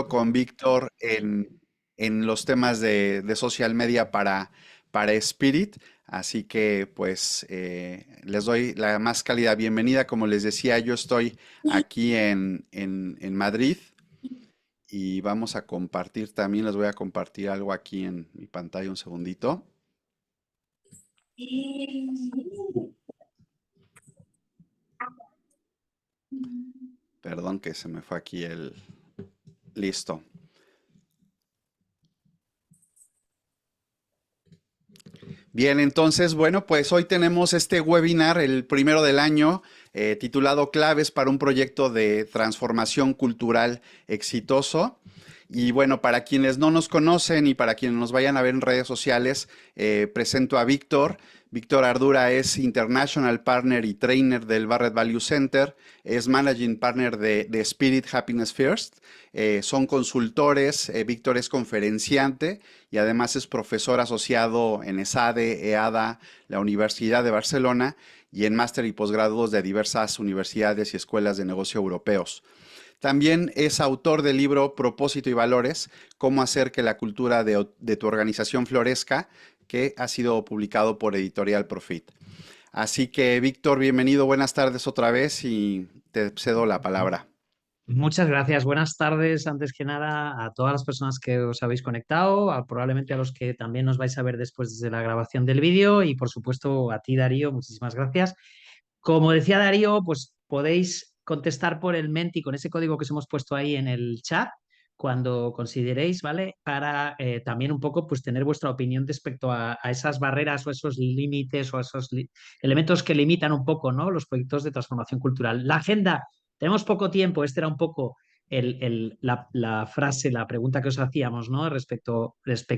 con Víctor en los temas de social media para Spirit. Así que pues les doy la más cálida bienvenida. Como les decía, yo estoy aquí en Madrid y vamos a compartir también, les voy a compartir algo aquí en mi pantalla un segundito. Perdón que se me fue aquí el... Listo. Bien, entonces, bueno, pues hoy tenemos este webinar, el primero del año, titulado Claves para un proyecto de transformación cultural exitoso. Y bueno, para quienes no nos conocen y para quienes nos vayan a ver en redes sociales, presento a Víctor. Víctor Ardura es International Partner y Trainer del Barrett Value Center, es Managing Partner de Spirit Happiness First, son consultores, Víctor es conferenciante y además es profesor asociado en ESADE, EADA, la Universidad de Barcelona y en máster y posgrados de diversas universidades y escuelas de negocio europeos. También es autor del libro Propósito y Valores, cómo hacer que la cultura de tu organización florezca, que ha sido publicado por Editorial Profit. Así que, Víctor, bienvenido, buenas tardes otra vez y te cedo la palabra. Muchas gracias. Buenas tardes, antes que nada, a todas las personas que os habéis conectado, probablemente a los que también nos vais a ver después de la grabación del vídeo y, por supuesto, a ti, Darío, muchísimas gracias. Como decía Darío, pues podéis contestar por el Menti con ese código que os hemos puesto ahí en el chat cuando consideréis, ¿vale? Para también un poco pues tener vuestra opinión respecto a esas barreras o esos límites o esos elementos que limitan un poco, ¿no? Los proyectos de transformación cultural. La agenda, tenemos poco tiempo, este era un poco la frase, la pregunta que os hacíamos, ¿no? Respecto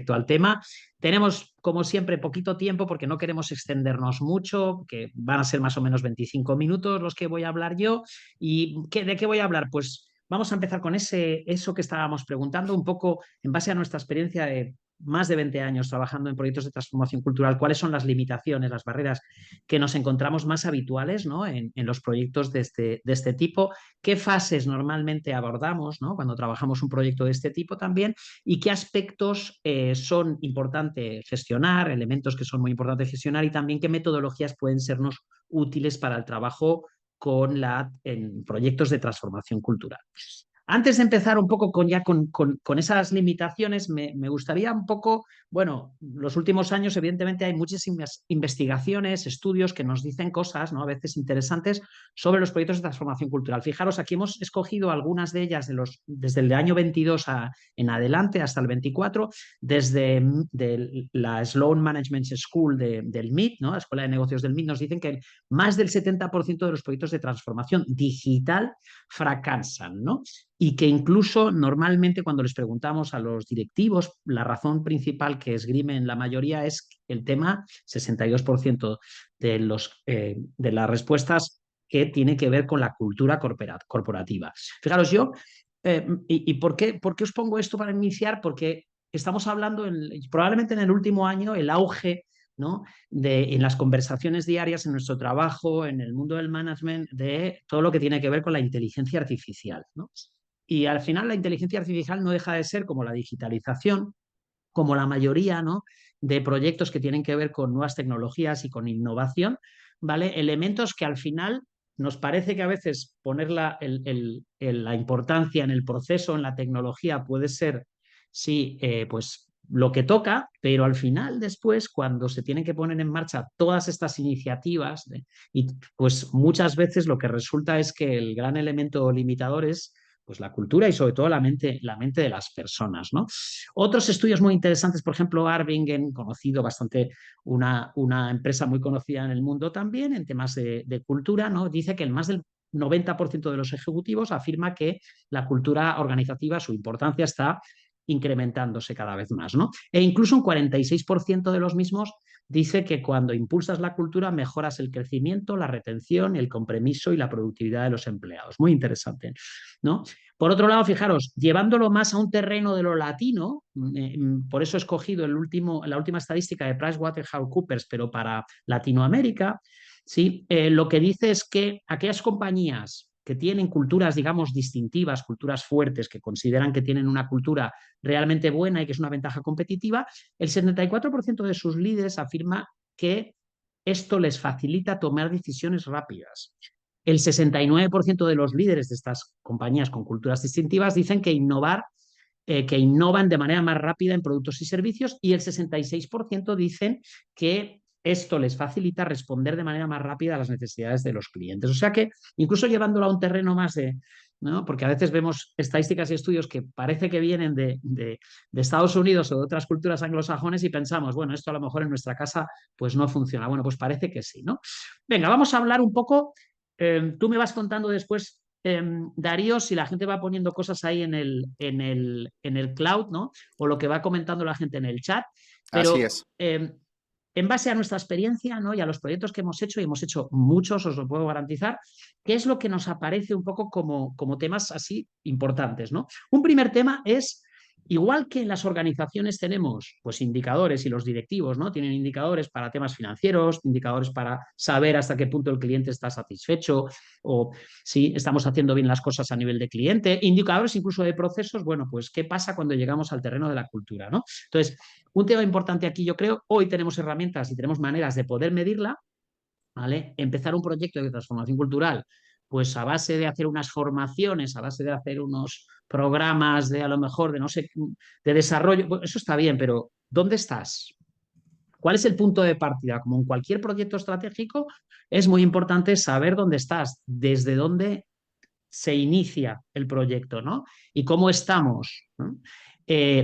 al tema. Tenemos, como siempre, poquito tiempo porque no queremos extendernos mucho, que van a ser más o menos 25 minutos los que voy a hablar yo. ¿Y de qué voy a hablar? Pues vamos a empezar con eso que estábamos preguntando, un poco en base a nuestra experiencia de más de 20 años trabajando en proyectos de transformación cultural, cuáles son las limitaciones, las barreras que nos encontramos más habituales, ¿no? en los proyectos de este tipo, qué fases normalmente abordamos, ¿no? Cuando trabajamos un proyecto de este tipo también, y qué aspectos son importantes gestionar, elementos que son muy importantes gestionar, y también qué metodologías pueden sernos útiles para el trabajo en proyectos de transformación cultural. Antes de empezar un poco con esas limitaciones, me gustaría un poco, bueno, los últimos años evidentemente hay muchísimas investigaciones, estudios que nos dicen cosas, ¿no? A veces interesantes sobre los proyectos de transformación cultural. Fijaros, aquí hemos escogido algunas de ellas desde el año 22 en adelante hasta el 24, desde la Sloan Management School del MIT, ¿no? La Escuela de Negocios del MIT, nos dicen que más del 70% de los proyectos de transformación digital fracasan, ¿no? Y que incluso normalmente cuando les preguntamos a los directivos, la razón principal que esgrimen la mayoría es el tema, 62% de las respuestas que tiene que ver con la cultura corporativa. Fijaros, ¿y por qué os pongo esto para iniciar? Porque estamos hablando, probablemente en el último año, el auge, ¿no? En las conversaciones diarias, en nuestro trabajo, en el mundo del management, de todo lo que tiene que ver con la inteligencia artificial, ¿no? Y al final la inteligencia artificial no deja de ser como la digitalización, como la mayoría, ¿no? De proyectos que tienen que ver con nuevas tecnologías y con innovación, ¿vale? Elementos que al final nos parece que a veces poner la importancia en el proceso, en la tecnología, puede ser, sí, pues lo que toca, pero al final después, cuando se tienen que poner en marcha todas estas iniciativas, y pues muchas veces lo que resulta es que el gran elemento limitador es pues la cultura y sobre todo la mente de las personas, ¿no? Otros estudios muy interesantes, por ejemplo, Arbingen, conocido bastante, una empresa muy conocida en el mundo también en temas de cultura, ¿no? Dice que el más del 90% de los ejecutivos afirma que la cultura organizativa, su importancia está incrementándose cada vez más, ¿no? E incluso un 46% de los mismos dice que cuando impulsas la cultura mejoras el crecimiento, la retención, el compromiso y la productividad de los empleados. Muy interesante, ¿no? Por otro lado, fijaros, llevándolo más a un terreno de lo latino, por eso he escogido la última estadística de PricewaterhouseCoopers, pero para Latinoamérica, ¿sí? Lo que dice es que aquellas compañías que tienen culturas, digamos, distintivas, culturas fuertes, que consideran que tienen una cultura realmente buena y que es una ventaja competitiva, el 74% de sus líderes afirma que esto les facilita tomar decisiones rápidas. El 69% de los líderes de estas compañías con culturas distintivas dicen que innovan de manera más rápida en productos y servicios, y el 66% dicen que esto les facilita responder de manera más rápida a las necesidades de los clientes. O sea que, incluso llevándolo a un terreno más de, ¿no? Porque a veces vemos estadísticas y estudios que parece que vienen de Estados Unidos o de otras culturas anglosajones y pensamos, bueno, esto a lo mejor en nuestra casa pues no funciona. Bueno, pues parece que sí, ¿no? Venga, vamos a hablar un poco, tú me vas contando después, Darío, si la gente va poniendo cosas ahí en el cloud, ¿no? O lo que va comentando la gente en el chat, Así pero es. en base a nuestra experiencia, ¿no? Y a los proyectos que hemos hecho, y hemos hecho muchos, os lo puedo garantizar, ¿qué es lo que nos aparece un poco como temas así importantes, ¿no? Un primer tema es, igual que en las organizaciones tenemos pues indicadores, y los directivos, ¿no? Tienen indicadores para temas financieros, indicadores para saber hasta qué punto el cliente está satisfecho o si estamos haciendo bien las cosas a nivel de cliente, indicadores incluso de procesos. Bueno, pues qué pasa cuando llegamos al terreno de la cultura, ¿no? Entonces, un tema importante aquí, yo creo, hoy tenemos herramientas y tenemos maneras de poder medirla, ¿vale? Empezar un proyecto de transformación cultural, pues a base de hacer unas formaciones, a base de hacer unos programas de, a lo mejor, de no sé, de desarrollo, bueno, eso está bien, pero ¿dónde estás? ¿Cuál es el punto de partida? Como en cualquier proyecto estratégico, es muy importante saber dónde estás, desde dónde se inicia el proyecto, ¿no? Y cómo estamos, ¿no?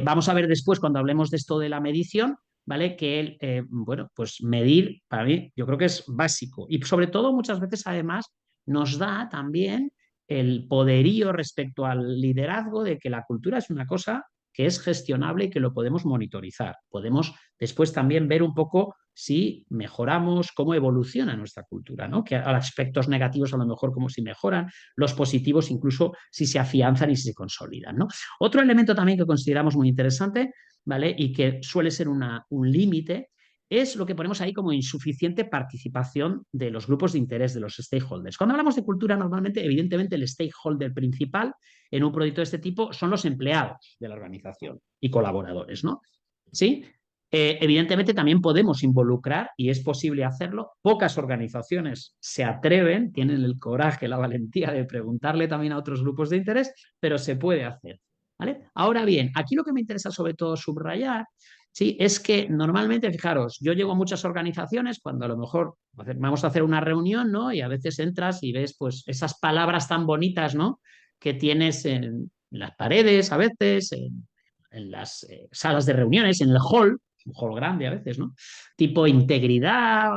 Vamos a ver después, cuando hablemos de esto de la medición, ¿vale? Que, bueno, pues medir, para mí, yo creo que es básico. Y sobre todo, muchas veces, además, nos da también el poderío respecto al liderazgo de que la cultura es una cosa que es gestionable y que lo podemos monitorizar. Podemos después también ver un poco si mejoramos, cómo evoluciona nuestra cultura, ¿no? Que a aspectos negativos a lo mejor como si mejoran, los positivos incluso si se afianzan y si se consolidan, ¿no? Otro elemento también que consideramos muy interesante, ¿vale? Y que suele ser un límite, es lo que ponemos ahí como insuficiente participación de los grupos de interés, de los stakeholders. Cuando hablamos de cultura, normalmente, evidentemente, el stakeholder principal en un proyecto de este tipo son los empleados de la organización y colaboradores, ¿no? ¿Sí? Evidentemente también podemos involucrar, y es posible hacerlo. Pocas organizaciones se atreven, tienen el coraje, la valentía de preguntarle también a otros grupos de interés, pero se puede hacer, ¿vale? Ahora bien, aquí lo que me interesa sobre todo subrayar, ¿sí? Es que normalmente, fijaros, yo llego a muchas organizaciones cuando a lo mejor vamos a hacer una reunión, ¿no? Y a veces entras y ves pues esas palabras tan bonitas, ¿no? Que tienes en las paredes a veces, en las salas de reuniones, en el hall, un hall grande a veces, ¿no? Tipo integridad,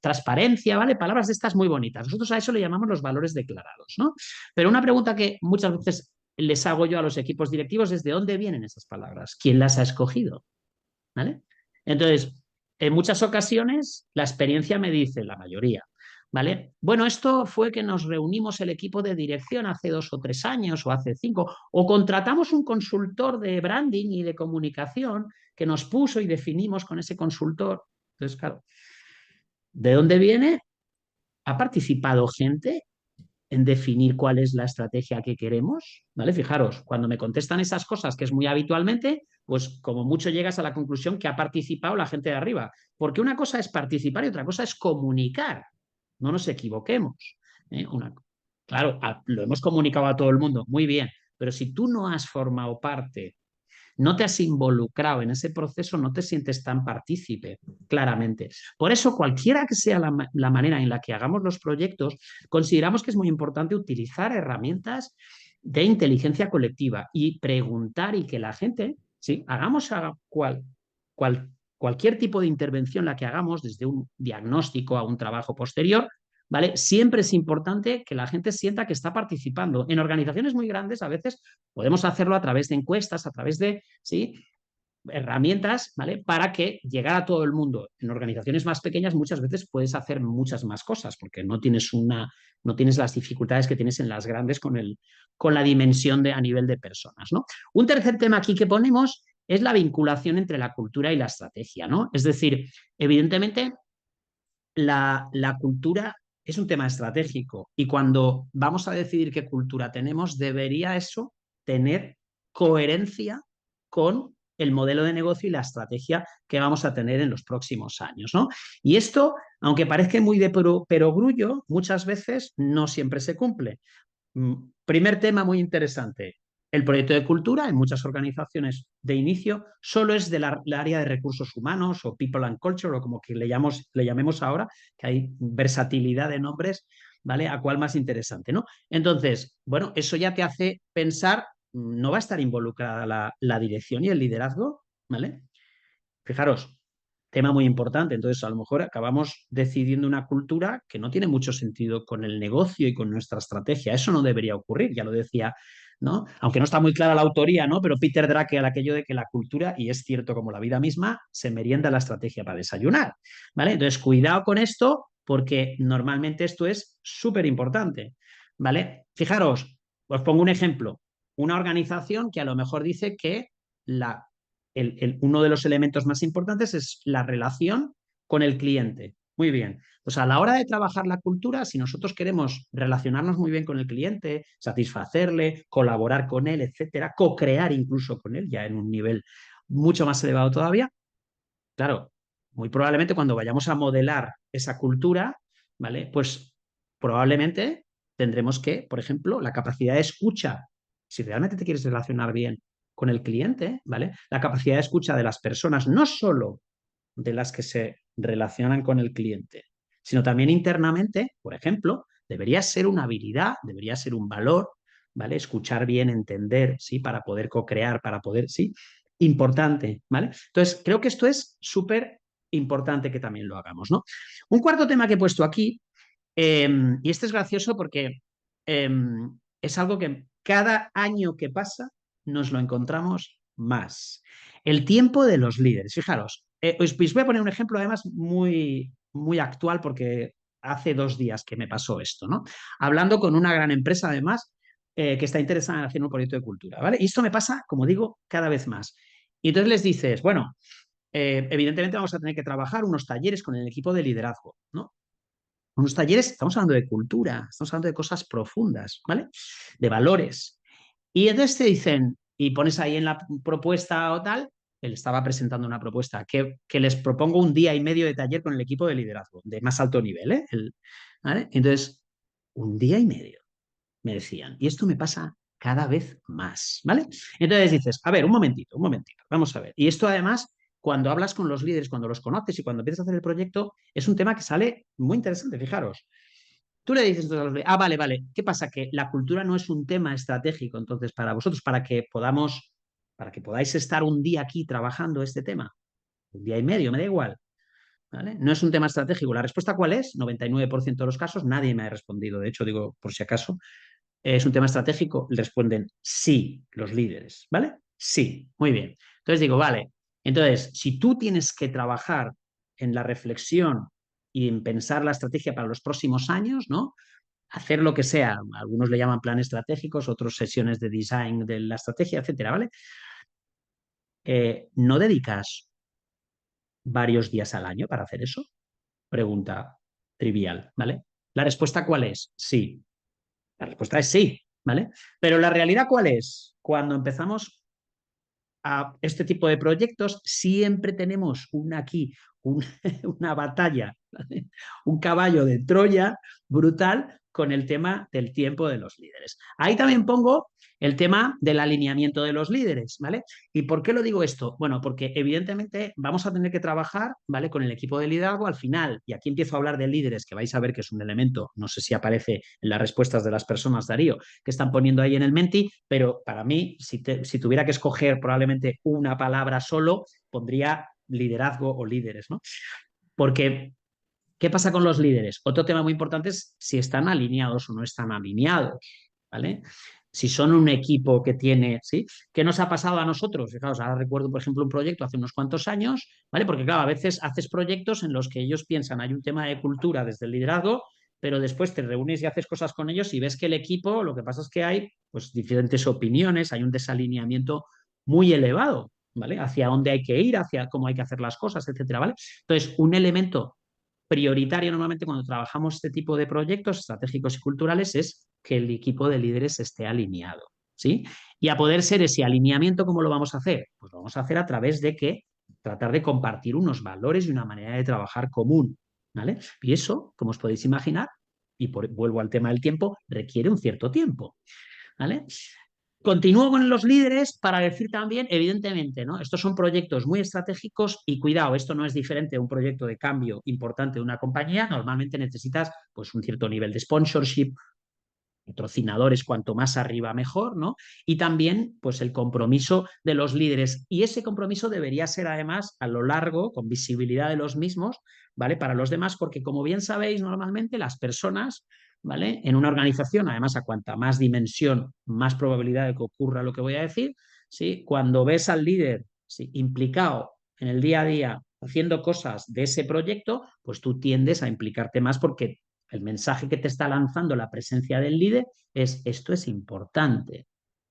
transparencia, ¿vale? Palabras de estas muy bonitas. Nosotros a eso le llamamos los valores declarados, ¿no? Pero una pregunta que muchas veces les hago yo a los equipos directivos es: ¿de dónde vienen esas palabras? ¿Quién las ha escogido? ¿Vale? Entonces, en muchas ocasiones la experiencia me dice, la mayoría, ¿vale? Bueno, esto fue que nos reunimos el equipo de dirección hace 2 o 3 años o hace 5, o contratamos un consultor de branding y de comunicación que nos puso y definimos con ese consultor. Entonces, claro, ¿de dónde viene? ¿Ha participado gente en definir cuál es la estrategia que queremos? ¿Vale? Fijaros, cuando me contestan esas cosas, que es muy habitualmente, pues como mucho llegas a la conclusión que ha participado la gente de arriba. Porque una cosa es participar y otra cosa es comunicar. No nos equivoquemos. Claro, lo hemos comunicado a todo el mundo, muy bien, pero si tú no has formado parte, no te has involucrado en ese proceso, no te sientes tan partícipe, claramente. Por eso, cualquiera que sea la manera en la que hagamos los proyectos, consideramos que es muy importante utilizar herramientas de inteligencia colectiva y preguntar, y que la gente, ¿sí? Hagamos cualquier tipo de intervención la que hagamos, desde un diagnóstico a un trabajo posterior, ¿vale? Siempre es importante que la gente sienta que está participando. En organizaciones muy grandes a veces podemos hacerlo a través de encuestas, a través de, ¿sí?, herramientas, ¿vale? Para que llegar a todo el mundo. En organizaciones más pequeñas muchas veces puedes hacer muchas más cosas porque no tienes las dificultades que tienes en las grandes con la dimensión a nivel de personas, ¿no? Un tercer tema aquí que ponemos es la vinculación entre la cultura y la estrategia, ¿no? Es decir, evidentemente la cultura es un tema estratégico y cuando vamos a decidir qué cultura tenemos, debería eso tener coherencia con el modelo de negocio y la estrategia que vamos a tener en los próximos años, ¿no? Y esto, aunque parezca muy de perogrullo, muchas veces no siempre se cumple. Primer tema muy interesante. El proyecto de cultura en muchas organizaciones de inicio solo es del área de recursos humanos o people and culture o como que le llamemos ahora, que hay versatilidad de nombres, ¿vale? A cuál más interesante, ¿no? Entonces, bueno, eso ya te hace pensar, no va a estar involucrada la dirección y el liderazgo, ¿vale? Fijaros, tema muy importante. Entonces, a lo mejor acabamos decidiendo una cultura que no tiene mucho sentido con el negocio y con nuestra estrategia. Eso no debería ocurrir, ya lo decía, ¿no? Aunque no está muy clara la autoría, ¿no? Pero Peter Drucker, aquello de que la cultura, y es cierto como la vida misma, se merienda la estrategia para desayunar, ¿vale? Entonces, cuidado con esto porque normalmente esto es súper importante, ¿vale? Fijaros, os pongo un ejemplo. Una organización que a lo mejor dice que la uno de los elementos más importantes es la relación con el cliente. Muy bien. Pues a la hora de trabajar la cultura, si nosotros queremos relacionarnos muy bien con el cliente, satisfacerle, colaborar con él, etcétera, co-crear incluso con él, ya en un nivel mucho más elevado todavía, claro, muy probablemente cuando vayamos a modelar esa cultura, ¿vale? Pues probablemente tendremos que, por ejemplo, la capacidad de escucha, si realmente te quieres relacionar bien con el cliente, ¿vale? La capacidad de escucha de las personas, no solo de las que se relacionan con el cliente, sino también internamente, por ejemplo, debería ser una habilidad, debería ser un valor, ¿vale? Escuchar bien, entender, ¿sí? Para poder co-crear, para poder, ¿sí? Importante, ¿vale? Entonces, creo que esto es súper importante que también lo hagamos, ¿no? Un cuarto tema que he puesto aquí, y este es gracioso porque eh, es algo que cada año que pasa nos lo encontramos más. El tiempo de los líderes. Fijaros, os voy a poner un ejemplo además muy, muy actual porque hace 2 días que me pasó esto, ¿no? Hablando con una gran empresa además que está interesada en hacer un proyecto de cultura, ¿vale? Y esto me pasa, como digo, cada vez más. Y entonces les dices, bueno, evidentemente vamos a tener que trabajar unos talleres con el equipo de liderazgo, ¿no? Unos talleres, estamos hablando de cultura, estamos hablando de cosas profundas, ¿vale? De valores. Y entonces te dicen, y pones ahí en la propuesta o tal, él estaba presentando una propuesta, que les propongo un día y medio de taller con el equipo de liderazgo, de más alto nivel, ¿eh? ¿Vale? Entonces, un día y medio, me decían. Y esto me pasa cada vez más, ¿vale? Entonces dices, a ver, un momentito, vamos a ver. Y esto además, cuando hablas con los líderes, cuando los conoces y cuando empiezas a hacer el proyecto, es un tema que sale muy interesante, fijaros. Tú le dices entonces a los líderes, vale, vale, ¿qué pasa? Que la cultura no es un tema estratégico, entonces, para vosotros, para que podáis estar un día aquí trabajando este tema, un día y medio, me da igual, ¿vale? No es un tema estratégico. ¿La respuesta cuál es? 99% de los casos, nadie me ha respondido. De hecho, digo, por si acaso, ¿es un tema estratégico? Responden sí, los líderes, ¿vale? Sí, muy bien. Entonces digo, vale, entonces, si tú tienes que trabajar en la reflexión y en pensar la estrategia para los próximos años, ¿no? Hacer lo que sea, algunos le llaman planes estratégicos, otros sesiones de design de la estrategia, etcétera, ¿vale? ¿No dedicas varios días al año para hacer eso? Pregunta trivial, ¿vale? ¿La respuesta cuál es? Sí. La respuesta es sí, ¿vale? Pero la realidad cuál es? Cuando empezamos a este tipo de proyectos, siempre tenemos aquí un, una batalla, ¿vale? Un caballo de Troya brutal con el tema del tiempo de los líderes. Ahí también pongo el tema del alineamiento de los líderes, ¿vale? ¿Y por qué lo digo esto? Bueno, porque evidentemente vamos a tener que trabajar, ¿vale? Con el equipo de liderazgo al final, y aquí empiezo a hablar de líderes, que vais a ver que es un elemento, no sé si aparece en las respuestas de las personas, Darío, que están poniendo ahí en el Menti, pero para mí, si tuviera que escoger probablemente una palabra solo, pondría liderazgo o líderes, ¿no? Porque ¿qué pasa con los líderes? Otro tema muy importante es si están alineados o no están alineados, ¿vale? Si son un equipo que tiene, ¿sí? ¿Qué nos ha pasado a nosotros? Fijaos, ahora recuerdo, por ejemplo, un proyecto hace unos cuantos años, ¿vale? Porque, claro, a veces haces proyectos en los que ellos piensan, hay un tema de cultura desde el liderazgo, pero después te reúnes y haces cosas con ellos y ves que el equipo, lo que pasa es que hay, pues, diferentes opiniones, hay un desalineamiento muy elevado, ¿vale? Hacia dónde hay que ir, hacia cómo hay que hacer las cosas, etcétera, ¿vale? Entonces, un elemento prioritario normalmente cuando trabajamos este tipo de proyectos estratégicos y culturales es que el equipo de líderes esté alineado, ¿sí? Y a poder ser ese alineamiento, ¿cómo lo vamos a hacer? Pues lo vamos a hacer a través de que tratar de compartir unos valores y una manera de trabajar común, ¿vale? Y eso, como os podéis imaginar, y vuelvo al tema del tiempo, requiere un cierto tiempo, ¿vale? Continúo con los líderes para decir también, evidentemente, ¿no? Estos son proyectos muy estratégicos y cuidado, esto no es diferente a un proyecto de cambio importante de una compañía. Normalmente necesitas pues, un cierto nivel de sponsorship, patrocinadores, cuanto más arriba mejor, ¿no? Y también, pues, el compromiso de los líderes. Y ese compromiso debería ser, además, a lo largo, con visibilidad de los mismos, ¿vale? Para los demás, porque, como bien sabéis, normalmente las personas, ¿vale? En una organización, además, a cuanta más dimensión, más probabilidad de que ocurra lo que voy a decir, ¿sí? Cuando ves al líder, ¿sí? Implicado en el día a día, haciendo cosas de ese proyecto, pues tú tiendes a implicarte más porque el mensaje que te está lanzando la presencia del líder es esto es importante,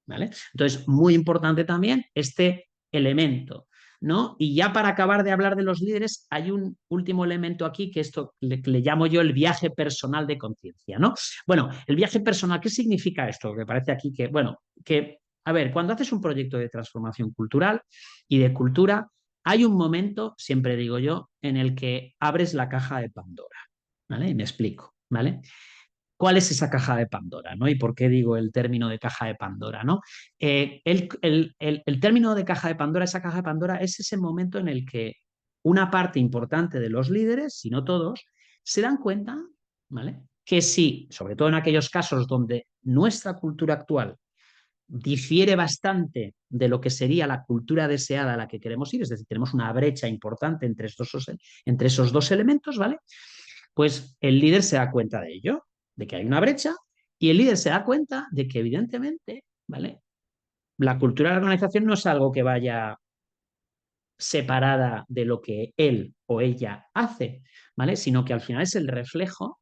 ¿vale? Entonces, muy importante también este elemento, ¿no? Y ya para acabar de hablar de los líderes, hay un último elemento aquí que esto le llamo yo el viaje personal de conciencia, ¿no? Bueno, el viaje personal, ¿qué significa esto? Que parece aquí que, bueno, que, a ver, cuando haces un proyecto de transformación cultural y de cultura, hay un momento, siempre digo yo, en el que abres la caja de Pandora. ¿Vale? Y me explico, ¿vale? ¿Cuál es esa caja de Pandora? ¿No? ¿Y por qué digo el término de caja de Pandora? ¿No? El término de caja de Pandora, esa caja de Pandora, es ese momento en el que una parte importante de los líderes, si no todos, se dan cuenta, ¿vale? Que sí, sobre todo en aquellos casos donde nuestra cultura actual difiere bastante de lo que sería la cultura deseada a la que queremos ir, es decir, tenemos una brecha importante entre esos dos elementos, ¿vale? Pues el líder se da cuenta de ello, de que hay una brecha, y el líder se da cuenta de que evidentemente, ¿vale? La cultura de la organización no es algo que vaya separada de lo que él o ella hace, ¿vale? Sino que al final es el reflejo,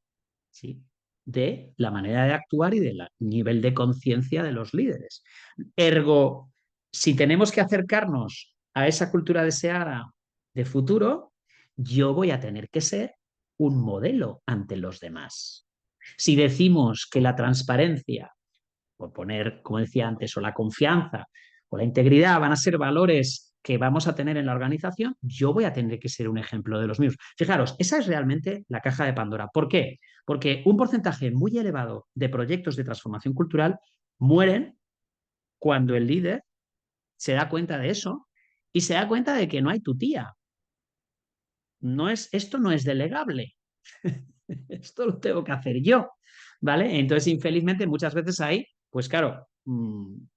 ¿sí? De la manera de actuar y del nivel de conciencia de los líderes. Ergo, si tenemos que acercarnos a esa cultura deseada de futuro, yo voy a tener que ser un modelo ante los demás. Si decimos que la transparencia, por poner, como decía antes, o la confianza o la integridad van a ser valores que vamos a tener en la organización, yo voy a tener que ser un ejemplo de los míos. Fijaros, esa es realmente la caja de Pandora. ¿Por qué? Porque un porcentaje muy elevado de proyectos de transformación cultural mueren cuando el líder se da cuenta de eso y se da cuenta de que no hay tutía. Esto no es delegable. Esto lo tengo que hacer yo, ¿vale? Entonces, infelizmente, muchas veces ahí, pues claro,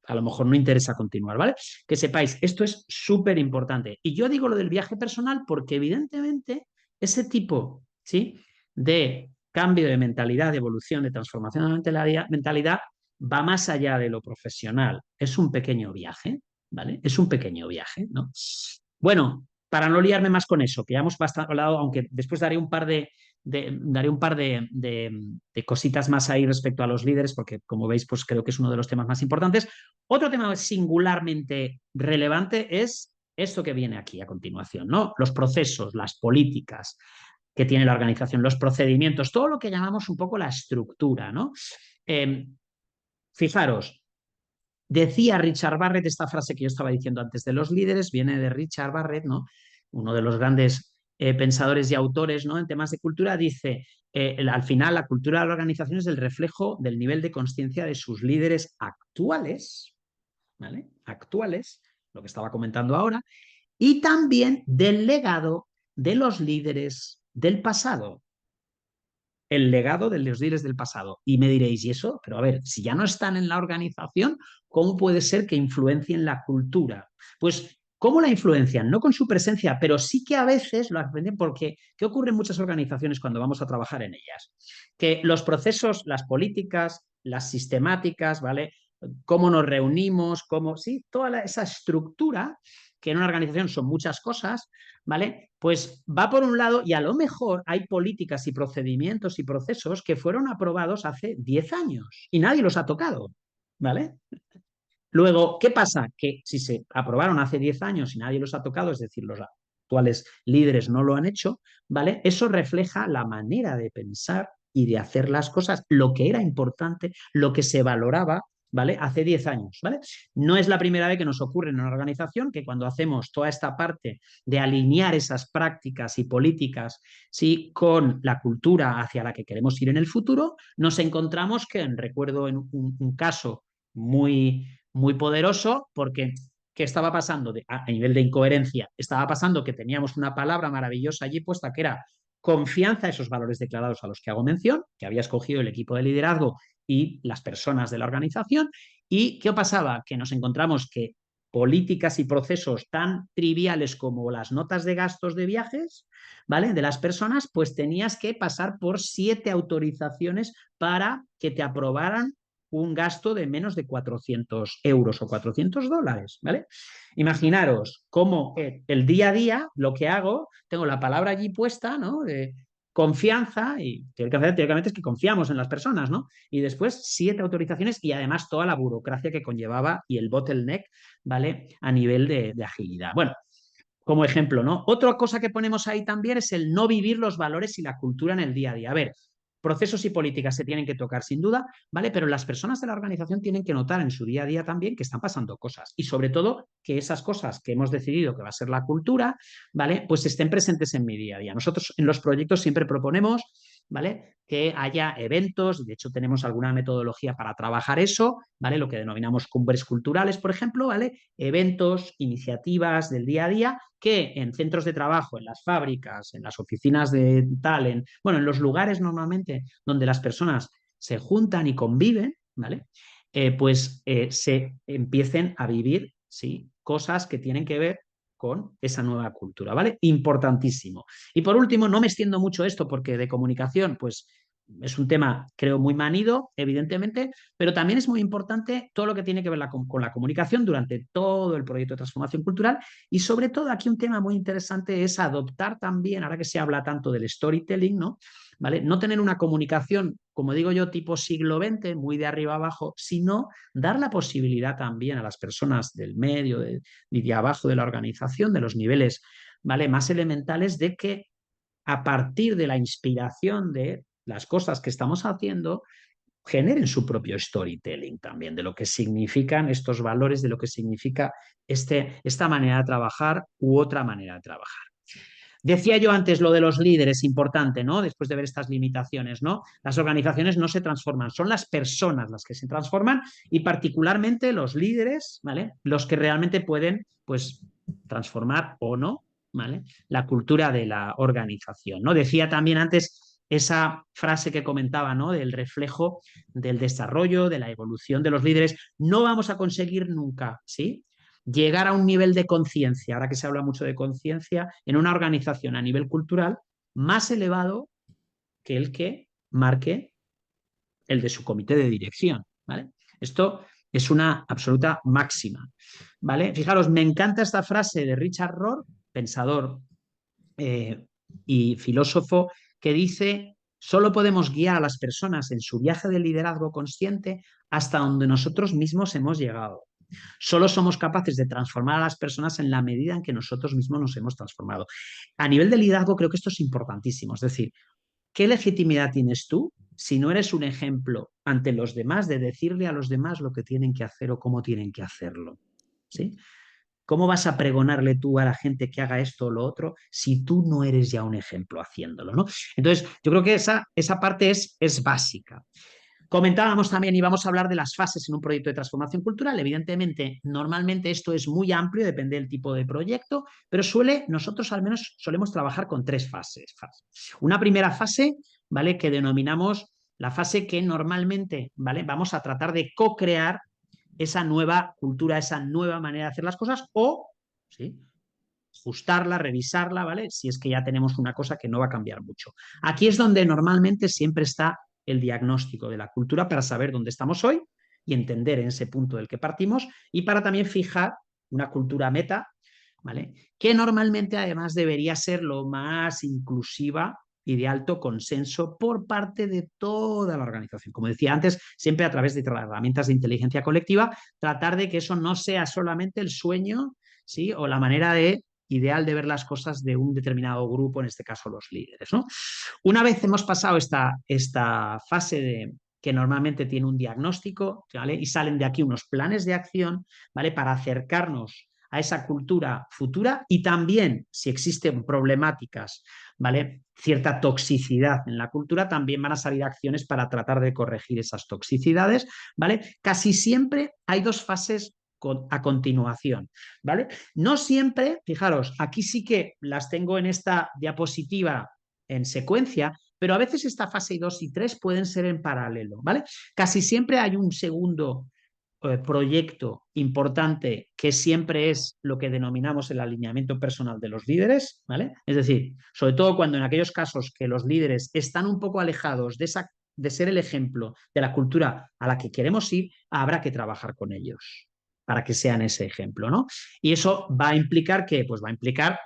a lo mejor no interesa continuar, ¿vale? Que sepáis, esto es súper importante. Y yo digo lo del viaje personal porque evidentemente ese tipo, ¿sí? De cambio de mentalidad, de evolución, de transformación de mentalidad va más allá de lo profesional. Es un pequeño viaje, ¿vale? Es un pequeño viaje, ¿no? Bueno, para no liarme más con eso, que ya hemos hablado, aunque después daré un par daré un par de cositas más ahí respecto a los líderes, porque como veis, pues creo que es uno de los temas más importantes. Otro tema singularmente relevante es esto que viene aquí a continuación, ¿no? Los procesos, las políticas que tiene la organización, los procedimientos, todo lo que llamamos un poco la estructura, ¿no? Eh, Fijaros, decía Richard Barrett, esta frase que yo estaba diciendo antes de los líderes, viene de Richard Barrett, ¿no? Uno de los grandes pensadores y autores, ¿no? En temas de cultura, dice, al final la cultura de la organización es el reflejo del nivel de conciencia de sus líderes actuales, ¿vale? Actuales, lo que estaba comentando ahora, y también del legado de los líderes del pasado, el legado de los líderes del pasado. Y me diréis, ¿y eso? Pero a ver, si ya no están en la organización, ¿cómo puede ser que influencien la cultura? Pues, ¿cómo la influencian? No con su presencia, pero sí que a veces lo aprenden porque, ¿qué ocurre en muchas organizaciones cuando vamos a trabajar en ellas? Que los procesos, las políticas, las sistemáticas, ¿vale? Cómo nos reunimos, cómo, sí, toda esa estructura, que en una organización son muchas cosas, ¿vale? Pues va por un lado y a lo mejor hay políticas y procedimientos y procesos que fueron aprobados hace 10 años y nadie los ha tocado, ¿vale? Luego, ¿qué pasa? Que si se aprobaron hace 10 años y nadie los ha tocado, es decir, actuales líderes no lo han hecho, ¿vale? Eso refleja la manera de pensar y de hacer las cosas, lo que era importante, lo que se valoraba, ¿vale? Hace 10 años, ¿vale? No es la primera vez que nos ocurre en una organización que cuando hacemos toda esta parte de alinear esas prácticas y políticas, ¿sí?, con la cultura hacia la que queremos ir en el futuro, nos encontramos que, recuerdo en un caso muy poderoso, porque ¿qué estaba pasando? A nivel de incoherencia, estaba pasando que teníamos una palabra maravillosa allí puesta que era confianza, esos valores declarados a los que hago mención, que había escogido el equipo de liderazgo y las personas de la organización. ¿Y qué pasaba? Que nos encontramos que políticas y procesos tan triviales como las notas de gastos de viajes, ¿vale?, de las personas, pues tenías que pasar por 7 autorizaciones para que te aprobaran un gasto de menos de 400 euros o 400 dólares, ¿vale? Imaginaros cómo el día a día lo que hago, tengo la palabra allí puesta, ¿no?, de confianza, y teóricamente es que confiamos en las personas, ¿no? Y después 7 autorizaciones y además toda la burocracia que conllevaba y el bottleneck, ¿vale?, a nivel de agilidad. Bueno, como ejemplo, ¿no? Otra cosa que ponemos ahí también es el no vivir los valores y la cultura en el día a día. A ver, procesos y políticas se tienen que tocar sin duda, ¿vale? Pero las personas de la organización tienen que notar en su día a día también que están pasando cosas y sobre todo que esas cosas que hemos decidido que va a ser la cultura, ¿vale?, pues estén presentes en mi día a día. Nosotros en los proyectos siempre proponemos, ¿vale?, que haya eventos, de hecho tenemos alguna metodología para trabajar eso, ¿vale?, lo que denominamos cumbres culturales, por ejemplo, ¿vale?, eventos, iniciativas del día a día que en centros de trabajo, en las fábricas, en las oficinas de tal, en los lugares normalmente donde las personas se juntan y conviven, ¿vale?, se empiecen a vivir, ¿sí?, cosas que tienen que ver con esa nueva cultura, ¿vale? Importantísimo. Y por último, no me extiendo mucho esto porque de comunicación, pues es un tema, creo, muy manido, evidentemente, pero también es muy importante todo lo que tiene que ver con la comunicación durante todo el proyecto de transformación cultural y sobre todo aquí un tema muy interesante es adoptar también, ahora que se habla tanto del storytelling, ¿no? ¿Vale? No tener una comunicación, como digo yo, tipo siglo XX, muy de arriba abajo, sino dar la posibilidad también a las personas del medio y de abajo de la organización, de los niveles, ¿vale?, más elementales, de que a partir de la inspiración de las cosas que estamos haciendo, generen su propio storytelling también, de lo que significan estos valores, de lo que significa esta manera de trabajar u otra manera de trabajar. Decía yo antes lo de los líderes, importante, ¿no? Después de ver estas limitaciones, ¿no? Las organizaciones no se transforman, son las personas las que se transforman y particularmente los líderes, ¿vale?, los que realmente pueden, pues, transformar o no, ¿vale?, la cultura de la organización, ¿no? Decía también antes esa frase que comentaba, ¿no?, del reflejo del desarrollo, de la evolución de los líderes. No vamos a conseguir nunca, ¿sí?, llegar a un nivel de conciencia, ahora que se habla mucho de conciencia, en una organización a nivel cultural más elevado que el que marque el de su comité de dirección, ¿vale? Esto es una absoluta máxima, ¿vale? Fijaros, me encanta esta frase de Richard Rohr, pensador y filósofo, que dice: solo podemos guiar a las personas en su viaje de liderazgo consciente hasta donde nosotros mismos hemos llegado. Solo somos capaces de transformar a las personas en la medida en que nosotros mismos nos hemos transformado. A nivel de liderazgo creo que esto es importantísimo. Es decir, ¿qué legitimidad tienes tú si no eres un ejemplo ante los demás de decirle a los demás lo que tienen que hacer o cómo tienen que hacerlo? ¿Sí? ¿Cómo vas a pregonarle tú a la gente que haga esto o lo otro si tú no eres ya un ejemplo haciéndolo, ¿no? Entonces, yo creo que esa parte es básica. Comentábamos también, y vamos a hablar de las fases en un proyecto de transformación cultural. Evidentemente, normalmente esto es muy amplio, depende del tipo de proyecto, pero nosotros al menos solemos trabajar con 3 fases. Una primera fase, ¿vale?, que denominamos la fase que normalmente, ¿vale?, vamos a tratar de co-crear esa nueva cultura, esa nueva manera de hacer las cosas o, ¿sí?, ajustarla, revisarla, ¿vale?, si es que ya tenemos una cosa que no va a cambiar mucho. Aquí es donde normalmente siempre está el diagnóstico de la cultura para saber dónde estamos hoy y entender en ese punto del que partimos y para también fijar una cultura meta, ¿vale?, que normalmente además debería ser lo más inclusiva y de alto consenso por parte de toda la organización. Como decía antes, siempre a través de herramientas de inteligencia colectiva, tratar de que eso no sea solamente el sueño, ¿sí?, o la manera de ideal de ver las cosas de un determinado grupo, en este caso los líderes, ¿no? Una vez hemos pasado esta fase que normalmente tiene un diagnóstico, ¿vale? Y salen de aquí unos planes de acción, ¿vale? Para acercarnos a esa cultura futura y también, si existen problemáticas, ¿vale? Cierta toxicidad en la cultura, también van a salir acciones para tratar de corregir esas toxicidades, ¿vale? Casi siempre hay dos fases a continuación, ¿vale? No siempre, fijaros, aquí sí que las tengo en esta diapositiva en secuencia, pero a veces esta fase 2 y 3 pueden ser en paralelo, ¿vale? Casi siempre hay un segundo proyecto importante que siempre es lo que denominamos el alineamiento personal de los líderes, ¿vale? Es decir, sobre todo cuando en aquellos casos que los líderes están un poco alejados de ser el ejemplo de la cultura a la que queremos ir, habrá que trabajar con ellos para que sean ese ejemplo, ¿no? Y eso va a implicar que, pues va a implicar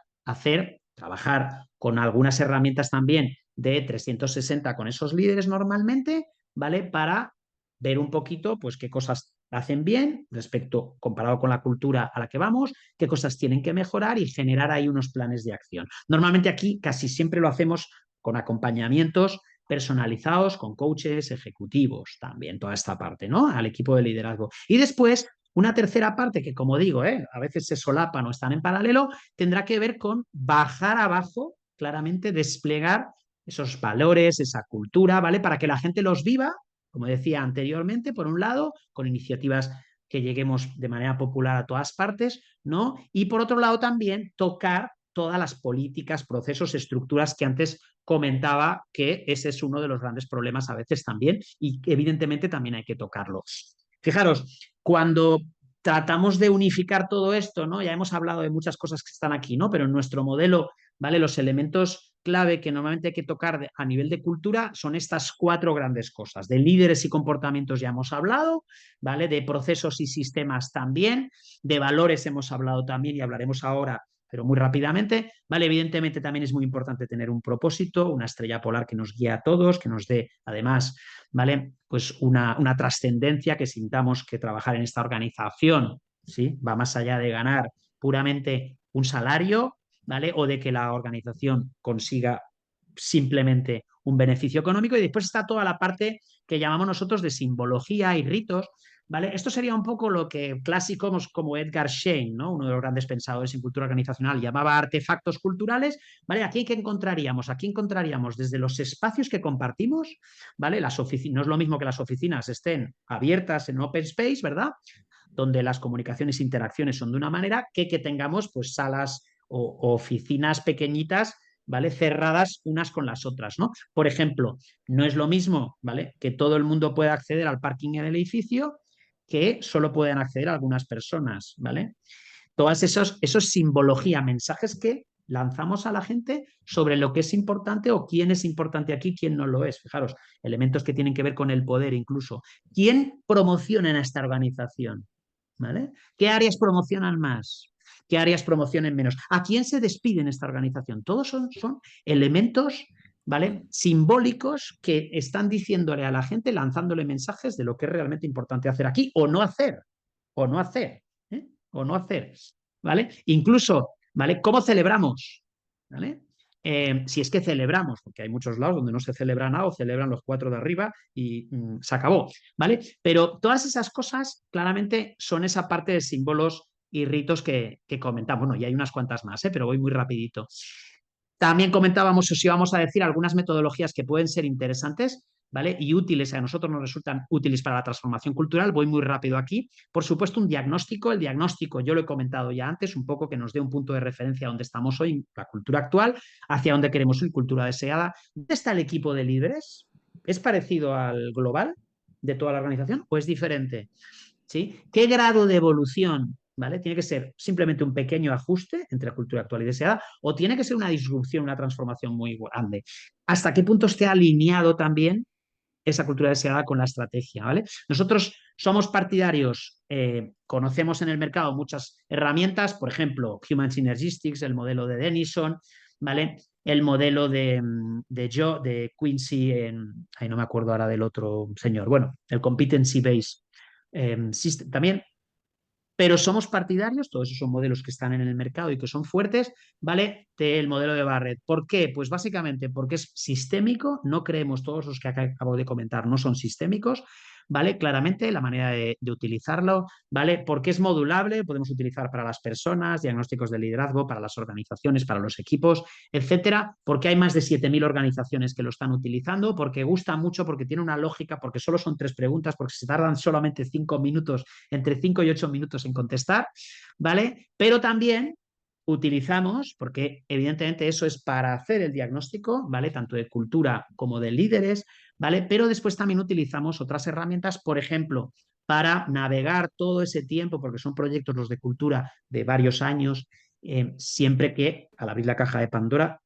trabajar con algunas herramientas también de 360 con esos líderes normalmente, ¿vale? Para ver un poquito, pues, qué cosas hacen bien respecto, comparado con la cultura a la que vamos, qué cosas tienen que mejorar y generar ahí unos planes de acción. Normalmente aquí casi siempre lo hacemos con acompañamientos personalizados, con coaches ejecutivos también, toda esta parte, ¿no? Al equipo de liderazgo. Y después, una tercera parte que, como digo, a veces se solapan o están en paralelo, tendrá que ver con bajar abajo, claramente desplegar esos valores, esa cultura, ¿vale? Para que la gente los viva, como decía anteriormente, por un lado, con iniciativas que lleguemos de manera popular a todas partes, ¿no? Y por otro lado también tocar todas las políticas, procesos, estructuras que antes comentaba, que ese es uno de los grandes problemas a veces también y evidentemente también hay que tocarlo. Fijaros, cuando tratamos de unificar todo esto, ¿no? Ya hemos hablado de muchas cosas que están aquí, ¿no? Pero en nuestro modelo, ¿vale? Los elementos clave que normalmente hay que tocar a nivel de cultura son estas cuatro grandes cosas. De líderes y comportamientos ya hemos hablado, ¿vale? De procesos y sistemas también, de valores hemos hablado también y hablaremos ahora, pero muy rápidamente, ¿vale? Evidentemente también es muy importante tener un propósito, una estrella polar que nos guíe a todos, que nos dé además, ¿vale? Pues una trascendencia, que sintamos que trabajar en esta organización, ¿sí? Va más allá de ganar puramente un salario, ¿vale? O de que la organización consiga simplemente un beneficio económico. Y después está toda la parte que llamamos nosotros de simbología y ritos, ¿vale? Esto sería un poco lo que clásicos como Edgar Schein, ¿no? Uno de los grandes pensadores en cultura organizacional, llamaba artefactos culturales, ¿vale? Aquí ¿qué encontraríamos? Aquí encontraríamos desde los espacios que compartimos, ¿vale? Las oficinas, no es lo mismo que las oficinas estén abiertas en open space, ¿verdad? Donde las comunicaciones e interacciones son de una manera, que tengamos pues salas o oficinas pequeñitas, ¿vale? Cerradas unas con las otras, ¿no? Por ejemplo, no es lo mismo, ¿vale? Que todo el mundo pueda acceder al parking en el edificio, que solo pueden acceder algunas personas, ¿vale? Todas esos simbología, mensajes que lanzamos a la gente sobre lo que es importante o quién es importante aquí, quién no lo es. Fijaros, elementos que tienen que ver con el poder incluso. ¿Quién promociona en esta organización? ¿Vale? ¿Qué áreas promocionan más? ¿Qué áreas promocionan menos? ¿A quién se despide en esta organización? Todos son elementos, ¿vale? Simbólicos que están diciéndole a la gente, lanzándole mensajes de lo que es realmente importante hacer aquí o no hacer, o no hacer, ¿eh? O no hacer, ¿vale? Incluso, ¿vale? ¿Cómo celebramos? ¿Vale? Si es que celebramos, porque hay muchos lados donde no se celebra nada o celebran los cuatro de arriba y se acabó, ¿vale? Pero todas esas cosas claramente son esa parte de símbolos y ritos que comentamos. Bueno, y hay unas cuantas más, pero voy muy rapidito. También comentábamos, os íbamos a decir algunas metodologías que pueden ser interesantes, ¿vale? Y útiles, a nosotros nos resultan útiles para la transformación cultural. Voy muy rápido aquí. Por supuesto, un diagnóstico. El diagnóstico, yo lo he comentado ya antes, un poco que nos dé un punto de referencia a dónde estamos hoy, la cultura actual, hacia dónde queremos ir, cultura deseada. ¿Dónde está el equipo de líderes? ¿Es parecido al global de toda la organización o es diferente? ¿Sí? ¿Qué grado de evolución? ¿Vale? Tiene que ser simplemente un pequeño ajuste entre la cultura actual y deseada o tiene que ser una disrupción, una transformación muy grande. ¿Hasta qué punto esté alineado también esa cultura deseada con la estrategia? ¿Vale? Nosotros somos partidarios, conocemos en el mercado muchas herramientas, por ejemplo, Human Synergistics, el modelo de Denison, ¿vale? El modelo de Quincy, ahí no me acuerdo ahora del otro señor, bueno, el Competency Based System también, pero somos partidarios, todos esos son modelos que están en el mercado y que son fuertes, ¿vale? Del modelo de Barrett. ¿Por qué? Pues básicamente porque es sistémico, no creemos todos los que acabo de comentar, no son sistémicos, ¿vale? Claramente la manera de utilizarlo, ¿vale? Porque es modulable, podemos utilizar para las personas, diagnósticos de liderazgo, para las organizaciones, para los equipos, etcétera, porque hay más de 7.000 organizaciones que lo están utilizando, porque gusta mucho, porque tiene una lógica, porque solo son 3 preguntas, porque se tardan solamente 5 minutos, entre 5 y 8 minutos en contestar, ¿vale? Pero también utilizamos, porque evidentemente eso es para hacer el diagnóstico, ¿vale? Tanto de cultura como de líderes, ¿vale? Pero después también utilizamos otras herramientas, por ejemplo, para navegar todo ese tiempo, porque son proyectos los de cultura de varios años, siempre que al abrir la caja de Pandora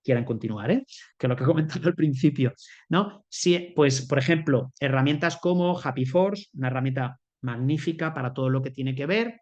quieran continuar, ¿eh? Que es lo que he comentado al principio, ¿no? Sí, pues, por ejemplo, herramientas como Happy Force, una herramienta magnífica para todo lo que tiene que ver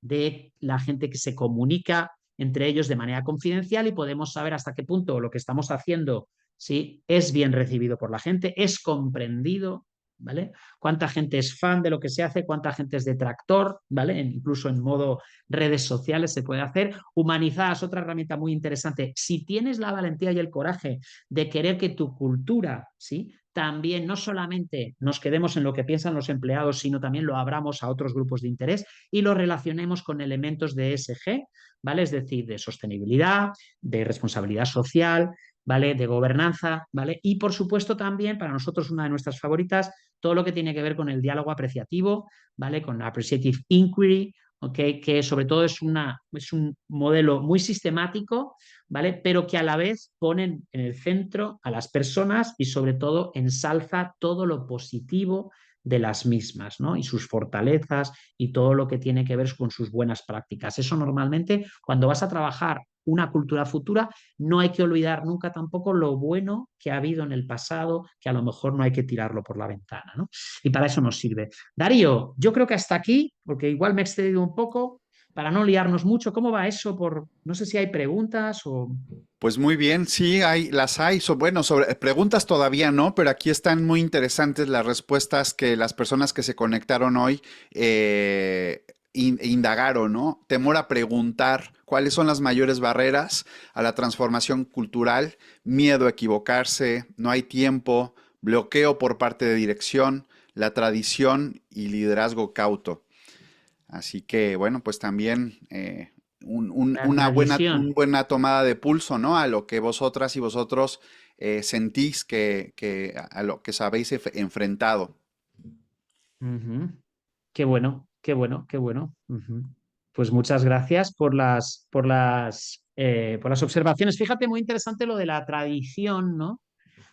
de la gente que se comunica entre ellos de manera confidencial y podemos saber hasta qué punto lo que estamos haciendo, ¿sí? Es bien recibido por la gente, es comprendido, ¿vale? Cuánta gente es fan de lo que se hace, cuánta gente es detractor, ¿vale? Incluso en modo redes sociales se puede hacer. Humanizadas, otra herramienta muy interesante. Si tienes la valentía y el coraje de querer que tu cultura, ¿sí? También no solamente nos quedemos en lo que piensan los empleados, sino también lo abramos a otros grupos de interés y lo relacionemos con elementos de ESG, ¿vale? Es decir, de sostenibilidad, de responsabilidad social, ¿vale? De gobernanza, ¿vale? Y por supuesto también, para nosotros una de nuestras favoritas, todo lo que tiene que ver con el diálogo apreciativo, ¿vale? Con Appreciative Inquiry, ¿okay? Que sobre todo es un modelo muy sistemático, ¿vale? Pero que a la vez ponen en el centro a las personas y sobre todo ensalza todo lo positivo de las mismas, ¿no? Y sus fortalezas y todo lo que tiene que ver con sus buenas prácticas. Eso normalmente, cuando vas a trabajar una cultura futura, no hay que olvidar nunca tampoco lo bueno que ha habido en el pasado, que a lo mejor no hay que tirarlo por la ventana, ¿no? Y para eso nos sirve. Darío, yo creo que hasta aquí, porque igual me he excedido un poco, para no liarnos mucho, ¿cómo va eso? No sé si hay preguntas o... Pues muy bien, sí, las hay. Bueno, sobre preguntas todavía no, pero aquí están muy interesantes las respuestas que las personas que se conectaron hoy indagaron, ¿no? Temor a preguntar cuáles son las mayores barreras a la transformación cultural, miedo a equivocarse, no hay tiempo, bloqueo por parte de dirección, la tradición y liderazgo cauto. Así que, bueno, pues también La tradición. una buena tomada de pulso, ¿no? A lo que vosotras y vosotros sentís a lo que os habéis enfrentado. Ujú. Qué bueno, qué bueno, qué bueno. Ujú. Pues muchas gracias por las observaciones. Fíjate, muy interesante lo de la tradición, ¿no?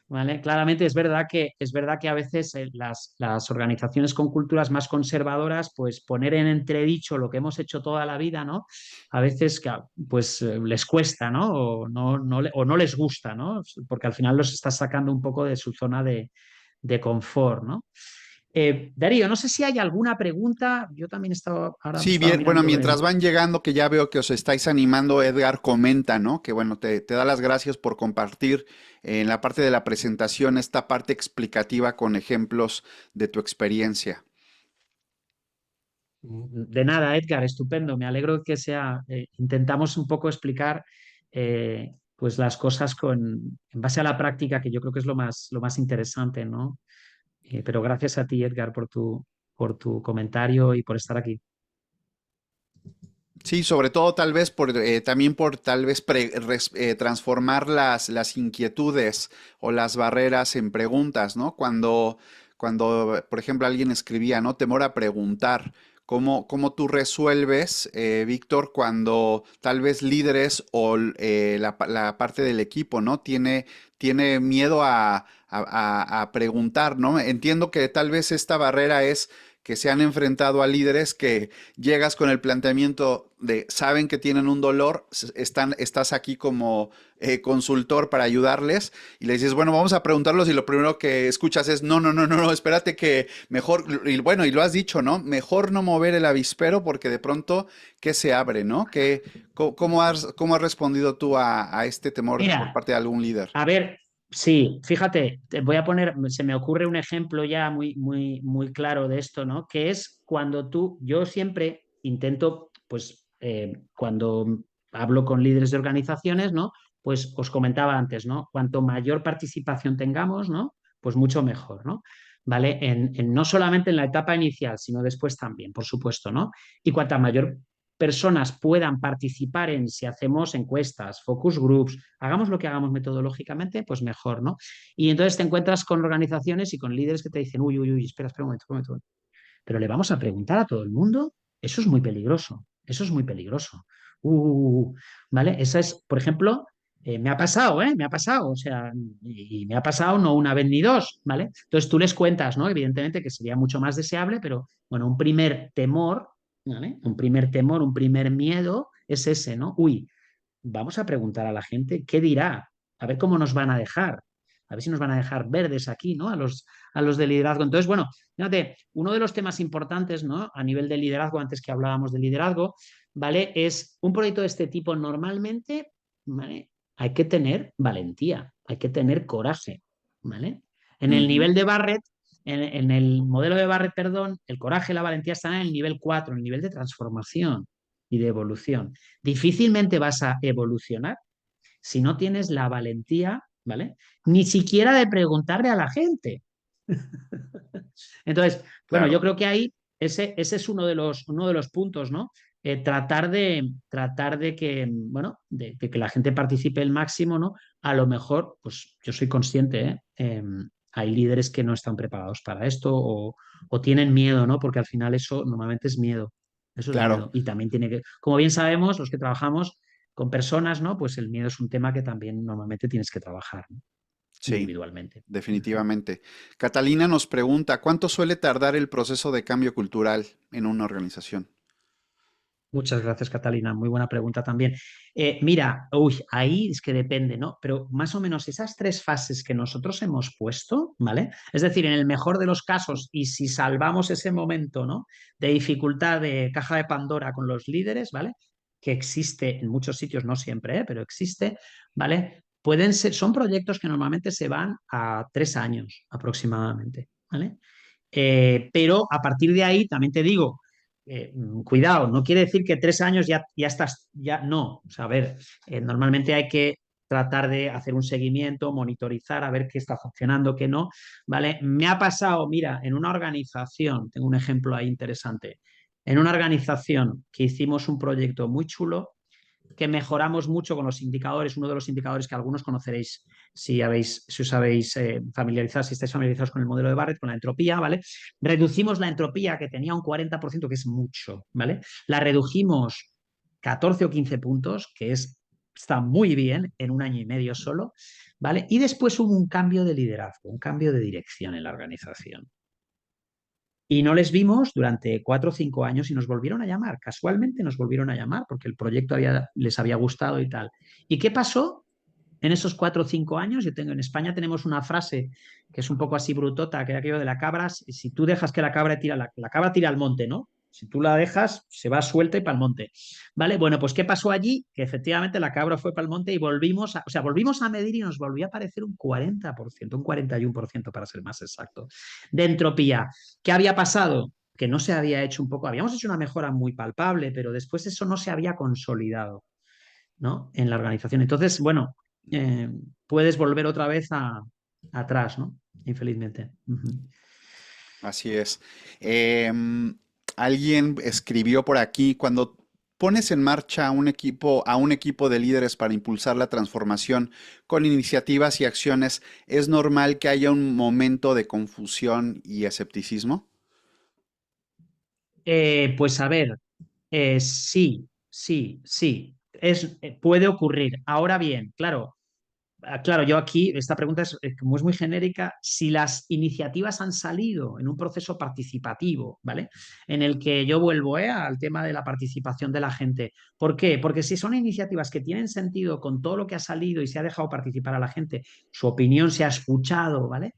¿Vale? Claramente es verdad que a veces las organizaciones con culturas más conservadoras, pues poner en entredicho lo que hemos hecho toda la vida, ¿no? A veces pues les cuesta, ¿no? O no les gusta, ¿no? Porque al final los estás sacando un poco de su zona de confort, ¿no? Darío, no sé si hay alguna pregunta. Yo también Sí, estaba bien, bueno, mirando mientras van llegando, que ya veo que os estáis animando, Edgar comenta, ¿no? Que bueno, te da las gracias por compartir en la parte de la presentación esta parte explicativa con ejemplos de tu experiencia. De nada, Edgar, estupendo. Me alegro que intentamos un poco explicar pues las cosas en base a la práctica, que yo creo que es lo más interesante, ¿no? Pero gracias a ti, Edgar, por tu comentario y por estar aquí. Sí, sobre todo tal vez también por tal vez transformar las inquietudes o las barreras en preguntas, ¿no? Cuando, por ejemplo, alguien escribía, ¿no? Temor a preguntar. ¿Cómo tú resuelves, Víctor, cuando tal vez líderes o la parte del equipo, ¿no? Tiene miedo a preguntar, ¿no? Entiendo que tal vez esta barrera es que se han enfrentado a líderes que llegas con el planteamiento de saben que tienen un dolor, estás aquí como consultor para ayudarles y le dices, bueno, vamos a preguntarlos y lo primero que escuchas es, no, espérate que mejor, y bueno, y lo has dicho, ¿no? Mejor no mover el avispero porque de pronto, ¿qué se abre, ¿no? ¿Cómo has respondido tú a este temor por Mira, parte de algún líder? a ver, sí, fíjate, te voy a poner, se me ocurre un ejemplo ya muy claro de esto, ¿no? Que es cuando yo siempre intento, pues, cuando hablo con líderes de organizaciones, ¿no? Pues os comentaba antes, ¿no? Cuanto mayor participación tengamos, ¿no? Pues mucho mejor, ¿no? ¿Vale? No solamente en la etapa inicial, sino después también, por supuesto, ¿no? Y cuanta mayor personas puedan participar en, si hacemos encuestas, focus groups, hagamos lo que hagamos metodológicamente, pues mejor, ¿no? Y entonces te encuentras con organizaciones y con líderes que te dicen, uy, uy, uy, espera, espera un momento, un momento. Pero le vamos a preguntar a todo el mundo, eso es muy peligroso, eso es muy peligroso. ¿Vale? Esa es, por ejemplo, me ha pasado, ¿eh? Me ha pasado, o sea, y me ha pasado no una vez ni dos, ¿vale? Entonces tú les cuentas, ¿no? Evidentemente que sería mucho más deseable, pero bueno, un primer temor, ¿vale? Un primer temor, un primer miedo es ese, ¿no? Uy, vamos a preguntar a la gente qué dirá, a ver cómo nos van a dejar, a ver si nos van a dejar verdes aquí, ¿no? A los de liderazgo. Entonces, bueno, fíjate, uno de los temas importantes, ¿no? A nivel de liderazgo, antes que hablábamos de liderazgo, ¿vale? Es un proyecto de este tipo normalmente, ¿vale? Hay que tener valentía, hay que tener coraje, ¿vale? En el Ujú. nivel de Barrett, en el modelo de Barrett, perdón, el coraje y la valentía están en el nivel 4, en el nivel de transformación y de evolución. Difícilmente vas a evolucionar si no tienes la valentía, ¿vale? Ni siquiera de preguntarle a la gente. Entonces, bueno, yo Claro. creo que ahí ese es uno de los puntos, ¿no? Tratar de que, bueno, de que la gente participe el máximo, ¿no? A lo mejor, pues yo soy consciente, ¿eh? Hay líderes que no están preparados para esto o tienen miedo, ¿no? Porque al final eso normalmente es miedo. Eso es Claro. miedo. Y también tiene que, como bien sabemos, los que trabajamos con personas, ¿no? Pues el miedo es un tema que también normalmente tienes que trabajar, ¿no? Sí, Individualmente. Ujú. definitivamente. Catalina nos pregunta, ¿cuánto suele tardar el proceso de cambio cultural en una organización? Muchas gracias, Catalina. Muy buena pregunta también. Mira, uy, ahí es que depende, ¿no? Pero más o menos esas tres fases que nosotros hemos puesto, ¿vale? Es decir, en el mejor de los casos, y si salvamos ese momento, ¿no? De dificultad de caja de Pandora con los líderes, ¿vale? Que existe en muchos sitios, no siempre, pero existe, ¿vale? Son proyectos que normalmente se van a 3 años aproximadamente, ¿vale? Pero a partir de ahí, también te digo, cuidado, no quiere decir que 3 años ya estás, ya no. O sea, a ver, normalmente hay que tratar de hacer un seguimiento, monitorizar, a ver qué está funcionando, qué no, ¿vale? Me ha pasado, mira, en una organización, tengo un ejemplo ahí interesante, en una organización que hicimos un proyecto muy chulo, que mejoramos mucho con los indicadores, uno de los indicadores que algunos conoceréis si os habéis familiarizado, si estáis familiarizados con el modelo de Barrett, con la entropía, ¿vale? Reducimos la entropía que tenía un 40%, que es mucho, ¿vale? La redujimos 14 o 15 puntos, está muy bien en un año y medio solo, ¿vale? Y después hubo un cambio de liderazgo, un cambio de dirección en la organización. Y no les vimos durante 4 o 5 años y nos volvieron a llamar. Casualmente nos volvieron a llamar porque el proyecto les había gustado y tal. ¿Y qué pasó en esos 4 o 5 años? En España tenemos una frase que es un poco así brutota, que es aquello de la cabra. Si tú dejas que la cabra tira, la cabra tira al monte, ¿no? Si tú la dejas, se va suelta y para el monte. ¿Vale? Bueno, pues ¿qué pasó allí? Que efectivamente la cabra fue para el monte y volvimos a medir y nos volvió a aparecer un 40%, un 41% para ser más exacto, de entropía. ¿Qué había pasado? Que no se había hecho un poco, habíamos hecho una mejora muy palpable, pero después eso no se había consolidado, ¿no? En la organización. Entonces, bueno, eh, puedes volver otra vez atrás, ¿no? Infelizmente. Ujú. Así es. Alguien escribió por aquí, cuando pones en marcha a un equipo de líderes para impulsar la transformación con iniciativas y acciones, ¿es normal que haya un momento de confusión y escepticismo? Pues a ver, sí, sí, sí, puede ocurrir. Ahora bien, claro, claro, yo aquí, esta pregunta como es muy genérica, si las iniciativas han salido en un proceso participativo, ¿vale? En el que yo vuelvo, al tema de la participación de la gente. ¿Por qué? Porque si son iniciativas que tienen sentido con todo lo que ha salido y se ha dejado participar a la gente, su opinión se ha escuchado, ¿vale?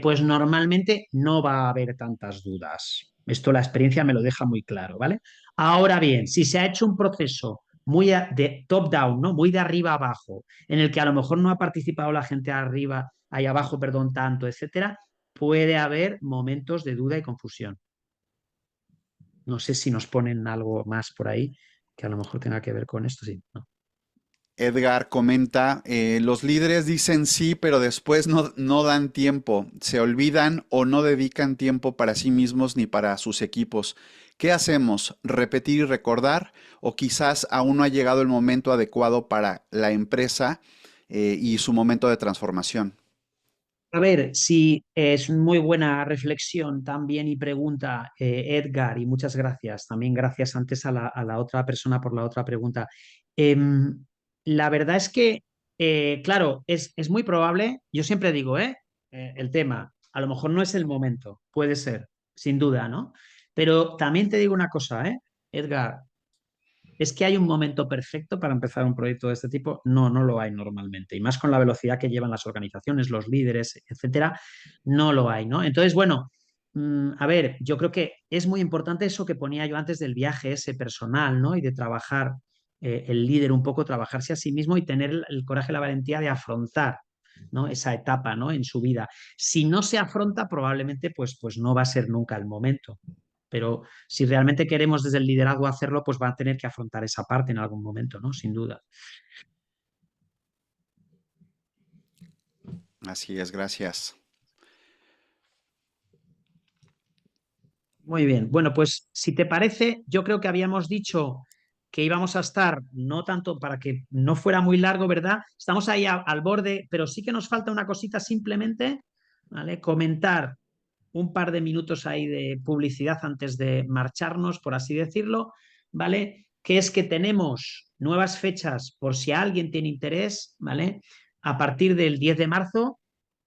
Pues normalmente no va a haber tantas dudas. Esto la experiencia me lo deja muy claro, ¿vale? Ahora bien, si se ha hecho un proceso muy de top-down, ¿no? Muy de arriba a abajo, en el que a lo mejor no ha participado la gente arriba, ahí abajo, perdón, tanto, etcétera, puede haber momentos de duda y confusión. No sé si nos ponen algo más por ahí que a lo mejor tenga que ver con esto, sí. ¿No? Edgar comenta, los líderes dicen sí, pero después no dan tiempo, se olvidan o no dedican tiempo para sí mismos ni para sus equipos. ¿Qué hacemos? ¿Repetir y recordar? ¿O quizás aún no ha llegado el momento adecuado para la empresa y su momento de transformación? A ver, sí, es muy buena reflexión también y pregunta, Edgar, y muchas gracias. También gracias antes a la otra persona por la otra pregunta. Em, la verdad es que, claro, es muy probable, yo siempre digo, el tema, a lo mejor no es el momento, puede ser, sin duda, ¿no? Pero también te digo una cosa, Edgar, ¿es que hay un momento perfecto para empezar un proyecto de este tipo? No, no lo hay normalmente. Y más con la velocidad que llevan las organizaciones, los líderes, etcétera, no lo hay, ¿no? Entonces, bueno, a ver, yo creo que es muy importante eso que ponía yo antes del viaje ese personal, ¿no? Y de trabajar, el líder un poco, trabajarse a sí mismo y tener el coraje y la valentía de afrontar, ¿no? Esa etapa, ¿no? En su vida. Si no se afronta, probablemente pues no va a ser nunca el momento. Pero si realmente queremos desde el liderazgo hacerlo, pues va a tener que afrontar esa parte en algún momento, ¿no? Sin duda. Así es, gracias. Muy bien. Bueno, pues si te parece, yo creo que habíamos dicho que íbamos a estar, no tanto para que no fuera muy largo, ¿verdad? Estamos ahí al borde, pero sí que nos falta una cosita simplemente, ¿vale? Comentar un par de minutos ahí de publicidad antes de marcharnos, por así decirlo, ¿vale? Que es que tenemos nuevas fechas por si alguien tiene interés, ¿vale? A partir del 10 de marzo,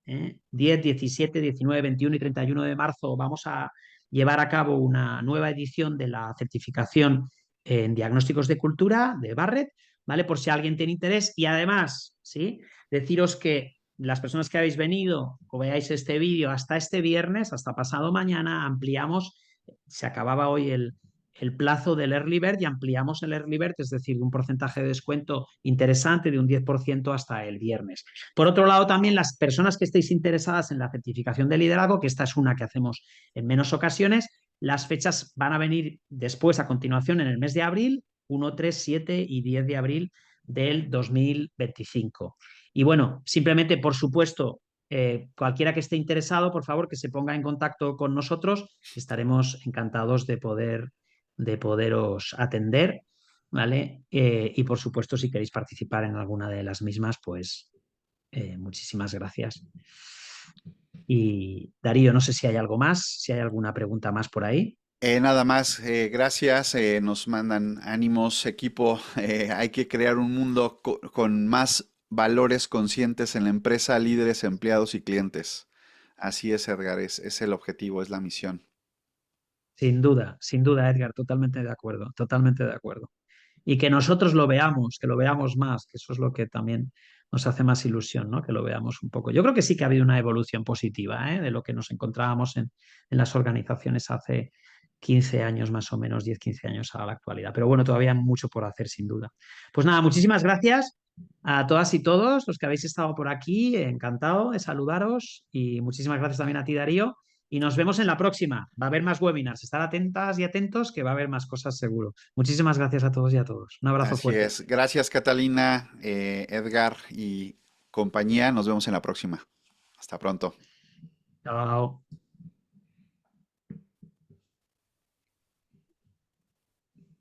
10, 17, 19, 21 y 31 de marzo vamos a llevar a cabo una nueva edición de la certificación en diagnósticos de cultura de Barrett, ¿vale? Por si alguien tiene interés. Y además, ¿sí? Deciros que las personas que habéis venido o veáis este vídeo hasta este viernes, hasta pasado mañana, ampliamos, se acababa hoy el plazo del Early Bird y ampliamos el Early Bird, es decir, un porcentaje de descuento interesante de un 10% hasta el viernes. Por otro lado, también las personas que estéis interesadas en la certificación de liderazgo, que esta es una que hacemos en menos ocasiones, las fechas van a venir después, a continuación, en el mes de abril, 1, 3, 7 y 10 de abril del 2025. Y bueno, simplemente, por supuesto, cualquiera que esté interesado, por favor, que se ponga en contacto con nosotros. Estaremos encantados de poderos atender, ¿vale? Y por supuesto, si queréis participar en alguna de las mismas, pues muchísimas gracias. Y Darío, no sé si hay algo más, si hay alguna pregunta más por ahí. Nada más, gracias. Nos mandan ánimos, equipo. Hay que crear un mundo con más valores conscientes en la empresa, líderes, empleados y clientes. Así es, Edgar, es el objetivo, es la misión. Sin duda, Edgar, totalmente de acuerdo, totalmente de acuerdo. Y que nosotros lo veamos, que lo veamos más, que eso es lo que también nos hace más ilusión, ¿no? Que lo veamos un poco. Yo creo que sí que ha habido una evolución positiva, de lo que nos encontrábamos en las organizaciones hace 15 años, más o menos, 10 15 años a la actualidad. Pero bueno, todavía mucho por hacer, sin duda. Pues nada, muchísimas gracias a todas y todos los que habéis estado por aquí. Encantado de saludaros y muchísimas gracias también a ti, Darío. Y nos vemos en la próxima. Va a haber más webinars. Estar atentas y atentos que va a haber más cosas seguro. Muchísimas gracias a todos y a todos. Un abrazo Así fuerte. es. Gracias, Catalina, Edgar y compañía. Nos vemos en la próxima. Hasta pronto. Chao.